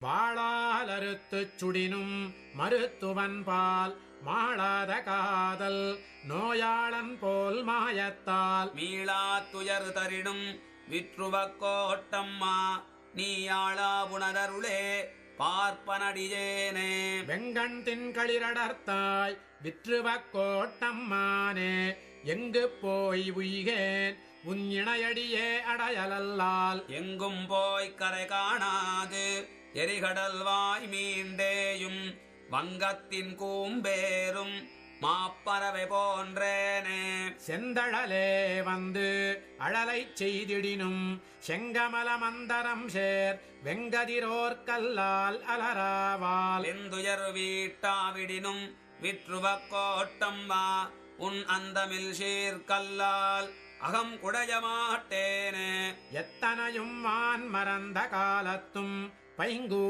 வாளால் அறுத்துச் சுடினும் மருத்துவன்பால் மாளாத காதல் நோயாளன் போல் மாயத்தால் மீளா துயர் தரிடும் விற்றுவக்கோட்டம்மா நீயாளா புனரருளே பார்ப்பனடியேனே. வெங்கண் தின்களிரடர்த்தாய் விற்றுவக்கோட்டம்மானே எங்கு போய் உய்கேன் உன் இணையடியே அடையலல்லால். எங்கும் போய் கரை காணாது எரிகடல் வாய் மீண்டேயும் வங்கத்தின் கூம்பேரும் மாப்பறவை போன்றேனே. செந்தழலே வந்து அழலைச் செய்திடினும் செங்கமல மந்தரம் சேர் வெங்கதிரோர்கல்லால் அலராவால். எந்துயர் வீட்டாவிடினும் விற்றுவக்கோட்டம்மா உன் அந்தமில் சீர்கல்லால் அகம் குடைய மாட்டேனே. எத்தனையும் வான் மறந்த காலத்தும் பைங்கூ